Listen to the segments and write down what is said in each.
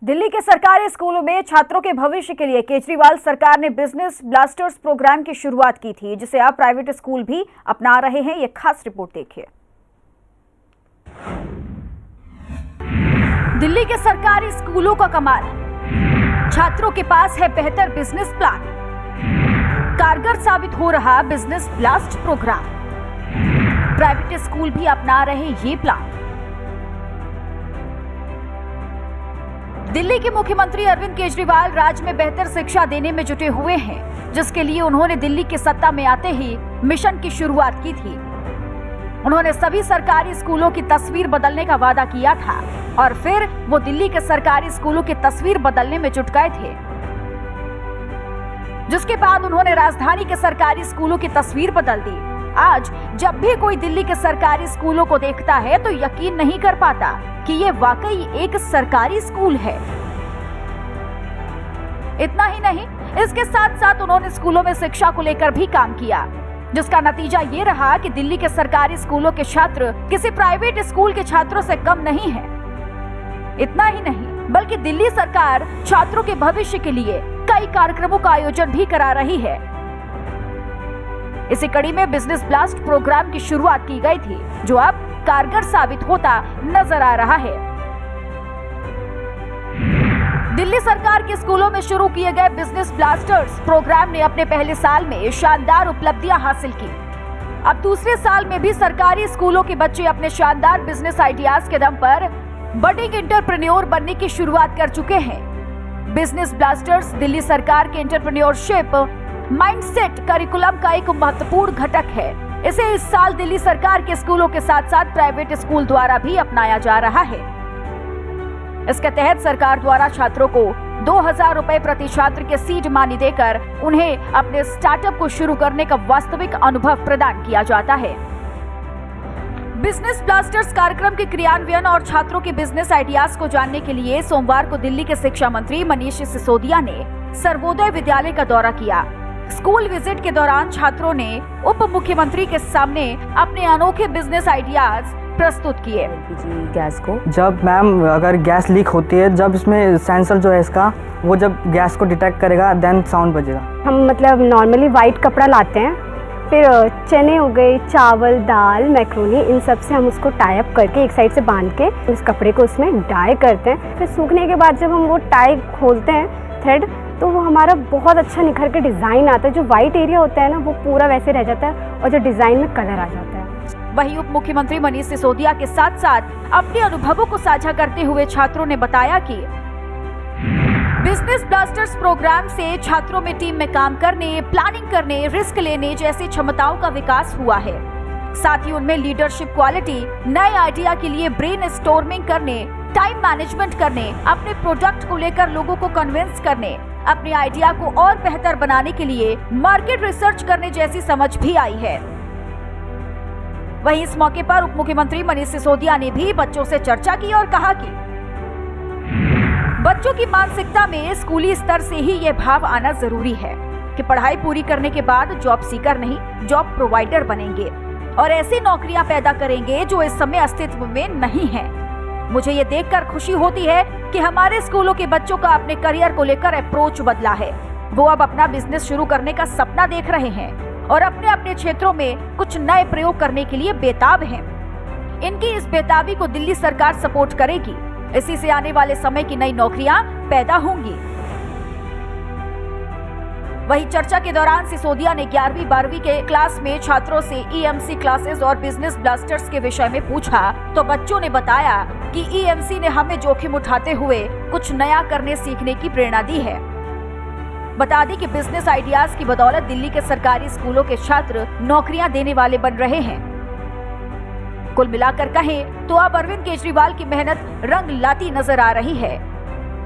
दिल्ली के सरकारी स्कूलों में छात्रों के भविष्य के लिए केजरीवाल सरकार ने बिजनेस ब्लास्टर्स प्रोग्राम की शुरुआत की थी, जिसे अब प्राइवेट स्कूल भी अपना रहे हैं। ये खास रिपोर्ट देखिए। दिल्ली के सरकारी स्कूलों का कमाल, छात्रों के पास है बेहतर बिजनेस प्लान। कारगर साबित हो रहा business blast programme, private school भी अपना रहे ये प्लान। दिल्ली के मुख्यमंत्री अरविंद केजरीवाल राज्य में बेहतर शिक्षा देने में जुटे हुए हैं, जिसके लिए उन्होंने दिल्ली की सत्ता में आते ही मिशन की शुरुआत की थी। उन्होंने सभी सरकारी स्कूलों की तस्वीर बदलने का वादा किया था और फिर वो दिल्ली के सरकारी स्कूलों की तस्वीर बदलने में जुट गए थे, जिसके बाद उन्होंने राजधानी के सरकारी स्कूलों की तस्वीर बदल दी। आज जब भी कोई दिल्ली के सरकारी स्कूलों को देखता है तो यकीन नहीं कर पाता कि ये वाकई एक सरकारी स्कूल है। इतना ही नहीं, इसके साथ साथ उन्होंने स्कूलों में शिक्षा को लेकर भी काम किया, जिसका नतीजा ये रहा कि दिल्ली के सरकारी स्कूलों के छात्र किसी प्राइवेट स्कूल के छात्रों से कम नहीं है। इतना ही नहीं, बल्कि दिल्ली सरकार छात्रों के भविष्य के लिए कई कार्यक्रमों का आयोजन भी करा रही है। इसी कड़ी में बिजनेस ब्लास्ट प्रोग्राम की शुरुआत की गई थी, जो अब कारगर साबित होता नजर आ रहा है। दिल्ली सरकार के स्कूलों में शुरू किए गए बिजनेस ब्लास्टर्स प्रोग्राम ने अपने पहले साल में शानदार उपलब्धियां हासिल की। अब दूसरे साल में भी सरकारी स्कूलों के बच्चे अपने शानदार बिजनेस आइडियाज के दम पर बडिंग एंटरप्रेन्योर बनने की शुरुआत कर चुके हैं। बिजनेस ब्लास्टर्स दिल्ली सरकार के एंटरप्रेन्योरशिप माइंडसेट करिकुलम का एक महत्वपूर्ण घटक है। इसे इस साल दिल्ली सरकार के स्कूलों के साथ साथ प्राइवेट स्कूल द्वारा भी अपनाया जा रहा है। इसके तहत सरकार द्वारा छात्रों को 2000 रुपए प्रति छात्र के सीड मनी देकर उन्हें अपने स्टार्टअप को शुरू करने का वास्तविक अनुभव प्रदान किया जाता है। बिजनेस ब्लास्टर्स कार्यक्रम के क्रियान्वयन और छात्रों के बिजनेस आइडियाज को जानने के लिए सोमवार को दिल्ली के शिक्षा मंत्री मनीष सिसोदिया ने सर्वोदय विद्यालय का दौरा किया। स्कूल विजिट के दौरान छात्रों ने उप मुख्यमंत्री के सामने अपने अनोखे बिजनेस आइडियाज प्रस्तुत किए। गैस को जब मैम अगर गैस लीक होती है, जब इसमें सेंसर जो है इसका, वो जब गैस को डिटेक्ट करेगा देन साउंड बजेगा। हम मतलब नॉर्मली वाइट कपड़ा लाते हैं, फिर चने हो गए, चावल, दाल, मैक्रोनी, इन सब से हम उसको टाई अप करके एक साइड से बांध के उस कपड़े को उसमें डाई करते हैं। फिर सूखने के बाद जब हम वो टाई खोलते हैं थ्रेड, तो वो हमारा बहुत अच्छा निखर के डिज़ाइन आता है। जो वाइट एरिया होता है ना, वो पूरा वैसे रह जाता है और जो डिज़ाइन में कलर आ जाता है। वहीं उप मुख्यमंत्री मनीष सिसोदिया के साथ साथ अपने अनुभवों को साझा करते हुए छात्रों ने बताया कि बिजनेस ब्लास्टर्स प्रोग्राम से छात्रों में टीम में काम करने, प्लानिंग करने, रिस्क लेने जैसी क्षमताओं का विकास हुआ है। साथ ही उनमें लीडरशिप क्वालिटी, नए आइडिया के लिए ब्रेन स्टॉर्मिंग करने, टाइम मैनेजमेंट करने, अपने प्रोडक्ट को लेकर लोगों को कन्विंस करने, अपने आइडिया को और बेहतर बनाने के लिए मार्केट रिसर्च करने जैसी समझ भी आई है। वहीं इस मौके पर उप मुख्यमंत्री मनीष सिसोदिया ने भी बच्चों से चर्चा की और कहा कि बच्चों की मानसिकता में स्कूली स्तर से ही यह भाव आना जरूरी है कि पढ़ाई पूरी करने के बाद जॉब सीकर नहीं, जॉब प्रोवाइडर बनेंगे और ऐसी नौकरियां पैदा करेंगे जो इस समय अस्तित्व में नहीं है। मुझे ये देखकर खुशी होती है कि हमारे स्कूलों के बच्चों का अपने करियर को लेकर अप्रोच बदला है। वो अब अपना बिजनेस शुरू करने का सपना देख रहे हैं और अपने अपने क्षेत्रों में कुछ नए प्रयोग करने के लिए बेताब हैं। इनकी इस बेताबी को दिल्ली सरकार सपोर्ट करेगी। इसी से आने वाले समय की नई नौकरियां पैदा होंगी। वहीं चर्चा के दौरान सिसोदिया ने 11वीं 12वीं के क्लास में छात्रों से ईएमसी क्लासेस और बिजनेस ब्लास्टर्स के विषय में पूछा तो बच्चों ने बताया कि ईएमसी ने हमें जोखिम उठाते हुए कुछ नया करने सीखने की प्रेरणा दी है। बता दें कि बिजनेस आइडियाज की बदौलत दिल्ली के सरकारी स्कूलों के छात्र नौकरियां देने वाले बन रहे हैं। कुल मिलाकर कहें तो अब अरविंद केजरीवाल की मेहनत रंग लाती नजर आ रही है,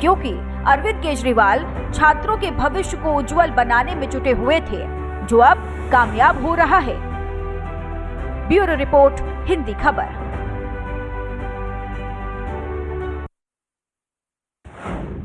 क्योंकि अरविंद केजरीवाल छात्रों के भविष्य को उज्जवल बनाने में जुटे हुए थे, जो अब कामयाब हो रहा है। ब्यूरो रिपोर्ट, हिंदी खबर।